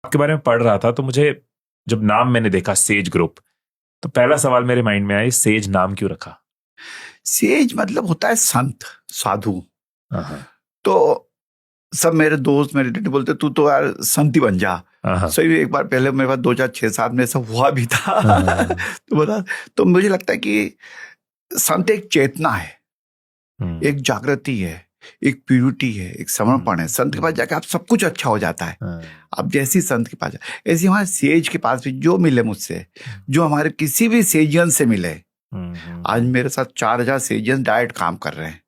आपके बारे में पढ़ रहा था तो मुझे जब नाम मैंने देखा सेज ग्रुप, तो पहला सवाल मेरे माइंड में आया, सेज नाम क्यों रखा? सेज मतलब होता है संत, साधु। हाँ, तो सब मेरे दोस्त मेरे रिलेटिव बोलते तू तो यार संत ही बन जा। सही, एक बार पहले मेरे पास 2006-7 में ऐसा हुआ भी था। तो बता, तो मुझे लगता है कि संत एक चेतना है, एक जागृति है, एक प्यूरिटी है, एक समर्पण है। संत के पास जाके आप सब कुछ अच्छा हो जाता है। आप जैसी संत के पास ऐसे हमारे सेज के पास भी जो मिले मुझसे, जो हमारे किसी भी सेजियन से मिले, आज मेरे साथ 4000 सेजियन डायरेक्ट काम कर रहे हैं,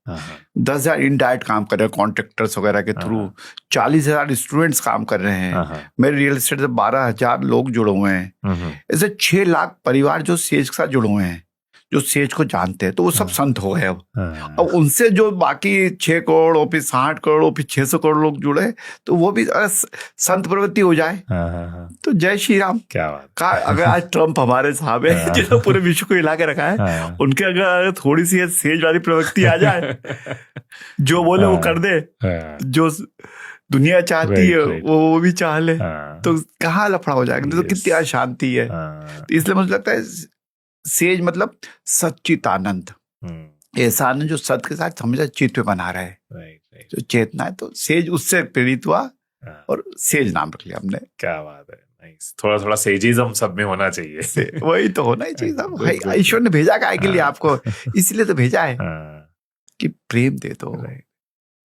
10,000 इनडायरेक्ट काम कर रहे हैं कॉन्ट्रैक्टर्स वगैरह के थ्रू, 40,000 स्टूडेंट्स काम कर रहे हैं, मेरे रियल एस्टेट से 12,000 लोग जुड़े हुए हैं, ऐसे 6 लाख परिवार जो सेज के साथ जुड़े हुए हैं, जो सेज को जानते हैं, तो वो सब संत हो गए। अब उनसे जो बाकी 6 करोड़ और फिर 60 करोड़ और फिर 600 करोड़ लोग जुड़े, तो वो भी संत प्रवृत्ति हो जाए। तो जय श्री राम। क्या बात। अगर आज ट्रम्प हमारे साहब है जिन्होंने पूरे विश्व को हिला के रखा है, उनके अगर थोड़ी सी सेज वाली प्रवृत्ति आ जाए, जो बोले वो कर दे, जो दुनिया चाहती है वो भी चाह ले, तो कहाँ लफड़ा हो जाएगा? तो कितनी अशांति है। तो इसलिए मुझे लगता है सेज मतलब सच्चिदानंद, ऐसा आनंद जो सत्य के साथ हमेशा चित्त में बना रहा है, जो चेतना है। तो सेज उससे प्रेरित हुआ और सेज नाम रख लिया हमने। क्या बात है। थोड़ा थोड़ा सेजिज्म सब में होना चाहिए। वही तो होना ही चाहिए सब। भाई ईश्वर ने भेजा काय के लिए आपको, इसलिए तो भेजा है कि प्रेम दे दो।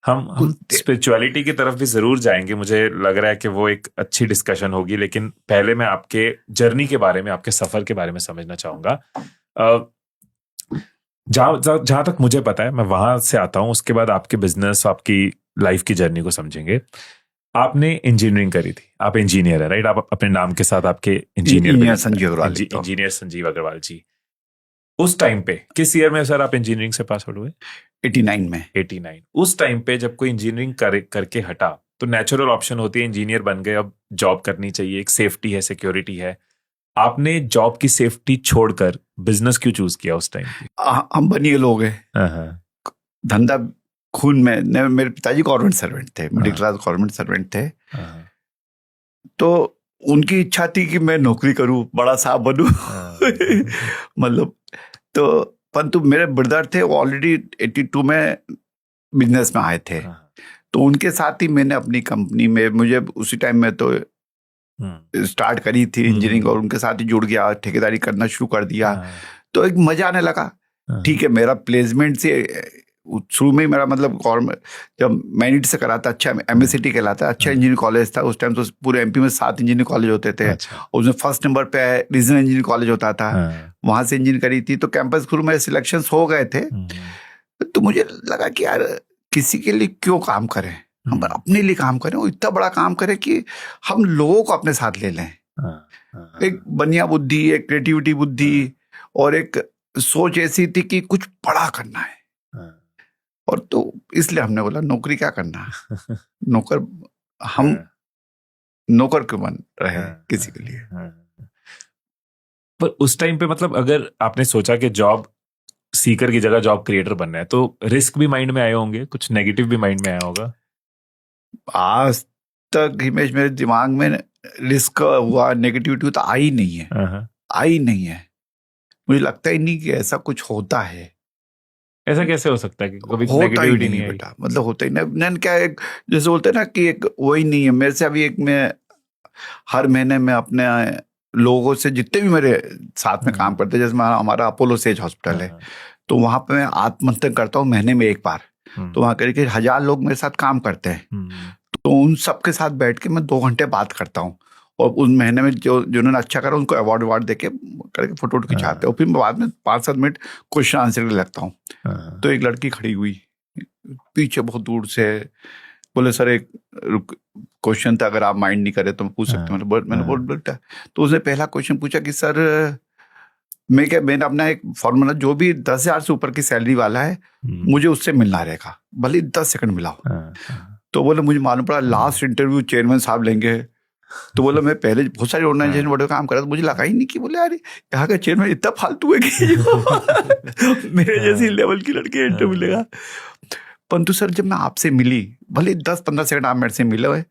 हम स्पिरिचुअलिटी की तरफ भी जरूर जाएंगे, मुझे लग रहा है कि वो एक अच्छी डिस्कशन होगी, लेकिन पहले मैं आपके जर्नी के बारे में, आपके सफर के बारे में समझना चाहूंगा। जहां तक मुझे पता है, मैं वहां से आता हूं, उसके बाद आपके बिजनेस, आपकी लाइफ की जर्नी को समझेंगे। आपने इंजीनियरिंग करी थी, आप इंजीनियर है, राइट? आप अपने नाम के साथ आपके इंजीनियर संजीव अग्रवाल जी। उस टाइम पे किस ईयर में सर आप इंजीनियरिंग से पास आउट हुए? 89 में। 89। उस टाइम पे जब कोई इंजीनियरिंग करके हटा, तो नेचुरल ऑप्शन होती है इंजीनियर बन गए, अब जॉब करनी चाहिए, एक सेफ्टी है, सिक्योरिटी है। आपने जॉब की सेफ्टी छोड़कर बिजनेस क्यों चूज किया उस टाइम? हम बनिए लोग हैं, धंधा खून में। मेरे पिताजी गवर्नमेंट सर्वेंट थे, मिडिल क्लास गवर्नमेंट सर्वेंट थे, तो उनकी इच्छा थी कि मैं नौकरी करूं, बड़ा साहब बनूं। मतलब तो परंतु मेरे ब्रदर थे, वो ऑलरेडी 82 में बिजनेस में आए थे, तो उनके साथ ही मैंने अपनी कंपनी में, मुझे उसी टाइम में तो स्टार्ट करी थी इंजीनियरिंग, और उनके साथ ही जुड़ गया, ठेकेदारी करना शुरू कर दिया। तो एक मजा आने लगा। ठीक है, मेरा प्लेसमेंट से शुरू में ही मेरा मतलब जब मैनिट से करा था, अच्छा MSCT कहलाता है, अच्छा इंजीनियरिंग कॉलेज था उस टाइम। तो पूरे MP में 7 इंजीनियरिंग कॉलेज होते थे। उसमें फर्स्ट नंबर पे रीजनल इंजीनियरिंग कॉलेज होता था, वहां से इंजीनियरिंग करी थी। तो कैंपस शुरू में सिलेक्शन हो गए थे। तो मुझे लगा कि यार किसी के लिए क्यों काम करें, हम अपने लिए काम करें, वो इतना बड़ा काम करें कि हम लोगों को अपने साथ ले लें। एक बनिया बुद्धि, एक क्रिएटिविटी बुद्धि और एक सोच ऐसी थी कि कुछ बड़ा करना है। और तो इसलिए हमने बोला नौकरी क्या करना, नौकर हम नौकर क्यों बन रहे किसी के लिए। पर उस टाइम पे मतलब अगर आपने सोचा कि जॉब सीकर की जगह जॉब क्रिएटर बनना है, तो रिस्क भी माइंड में आए होंगे, कुछ नेगेटिव भी माइंड में आया होगा? आज तक हिमेश मेरे दिमाग में रिस्क हुआ, नेगेटिविटी तो आई नहीं है, आई नहीं है। मुझे लगता ही नहीं कि ऐसा कुछ होता है। ऐसा कैसे हो सकता है कि कभी नेगेटिविटी नहीं आई? बेटा, मतलब होता ही नहीं। क्या एक जैसे बोलते हैं ना कि एक वही नहीं है मेरे से। अभी एक मैं हर महीने में अपने लोगों से, जितने भी मेरे साथ में काम करते हैं, जैसे हमारा अपोलो सेज हॉस्पिटल है, तो वहां पे मैं आत्ममंथन करता हूँ महीने में एक बार। तो वहां करीब 1000 लोग मेरे साथ काम करते हैं, तो उन सबके साथ बैठ के मैं 2 घंटे बात करता हूँ, और उस महीने में जिन्होंने अच्छा करा उनको अवार्ड दे के करके फोटो खिंचाते हैं। और फिर मैं बाद में 5-7 मिनट क्वेश्चन आंसर के लिए लगता हूँ। तो एक लड़की खड़ी हुई पीछे बहुत दूर से, बोले सर एक क्वेश्चन था, अगर आप माइंड नहीं करे तो मैं पूछ सकता हूँ। मैंने बोल, तो उसने पहला क्वेश्चन पूछा कि सर मैंने अपना एक फॉर्मूला, जो भी 10,000 से ऊपर की सैलरी वाला है मुझे उससे मिलना रहेगा, भले 10 सेकंड मिलाओ। तो बोले मुझे मालूम पड़ा लास्ट इंटरव्यू चेयरमैन साहब लेंगे। तो बोला मैं पहले बहुत सारी ऑर्गेनाइजेशन बड़े काम करा, तो मुझे लगा ही नहीं कि बोले यार यहाँ का चेयरमैन इतना फालतू है कि मेरे जैसी लेवल की लड़की इंटरव्यू मिलेगा। परंतु सर जब मैं आपसे मिली, भले 10-15 सेकंड आप मेरे से मिले हुए,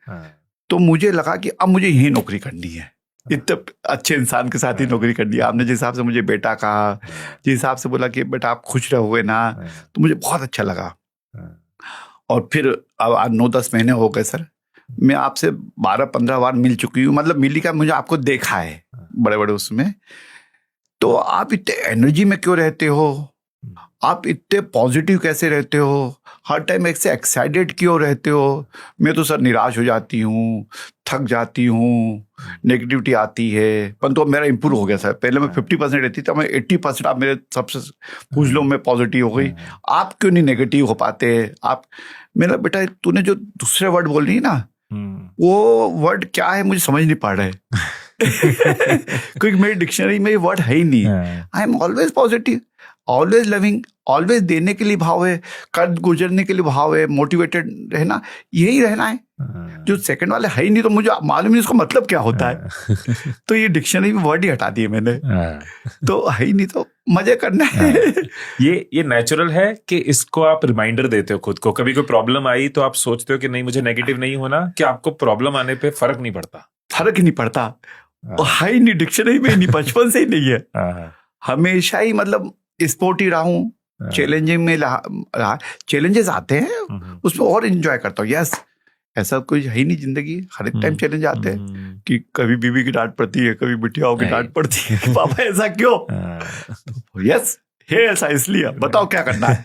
तो मुझे लगा कि अब मुझे यही नौकरी करनी है, इतने अच्छे इंसान के साथ ही नौकरी करनी है। आपने जिस हिसाब से मुझे बेटा कहा, जिस हिसाब से बोला कि बेटा आप खुश रहोगे ना, तो मुझे बहुत अच्छा लगा। और फिर अब 9-10 महीने हो गए सर, मैं आपसे 12-15 बार मिल चुकी हूँ, मतलब मिली का मुझे आपको देखा है बड़े बड़े उसमें। तो आप इतने एनर्जी में क्यों रहते हो, आप इतने पॉजिटिव कैसे रहते हो, हर टाइम एक से एक्साइटेड क्यों रहते हो? मैं तो सर निराश हो जाती हूँ, थक जाती हूँ, नेगेटिविटी आती है। परंतु तो मेरा इंप्रूव हो गया सर, पहले मैं 50% रहती थी, मैं 80% आप मेरे सबसे पूछ लो, मैं पॉजिटिव हो गई। आप क्यों नहीं नेगेटिव हो पाते? आप, मेरा बेटा तूने जो दूसरे वर्ड बोल रही ना, वो वर्ड क्या है मुझे समझ नहीं पा रहा है क्योंकि मेरी डिक्शनरी में ये वर्ड है ही नहीं। I am always positive, always loving, always देने के लिए भाव है, कर्ज गुजरने के लिए भाव है, मोटिवेटेड रहना, यही रहना है। जो सेकंड वाले है ही नहीं, तो मुझे मालूम नहीं उसका मतलब क्या होता है तो ये डिक्शनरी में वर्ड ही हटा दिए मैंने तो है ही नहीं, तो मजे करना है ये नेचुरल है कि इसको आप रिमाइंडर देते हो खुद को? कभी कोई प्रॉब्लम आई तो आप सोचते हो कि नहीं मुझे नेगेटिव नहीं होना, कि आपको प्रॉब्लम आने पे फर्क नहीं पड़ता? फर्क ही नहीं पड़ता, है ही नहीं, डिक्शनरी में ही नहीं, बचपन से ही नहीं है। हमेशा ही मतलब स्पोर्ट ही रहा हूँ, चैलेंजिंग में रहा, चैलेंजेस आते हैं उसमें और एंजॉय करता हूँ। यस, ऐसा कोई है ही नहीं जिंदगी, हर एक टाइम चैलेंज आते हैं कि कभी बीवी की डांट पड़ती है, कभी बिटियाओं की डांट पड़ती है कि पापा ऐसा क्यों? यस है ऐसा इसलिए, बताओ क्या करना है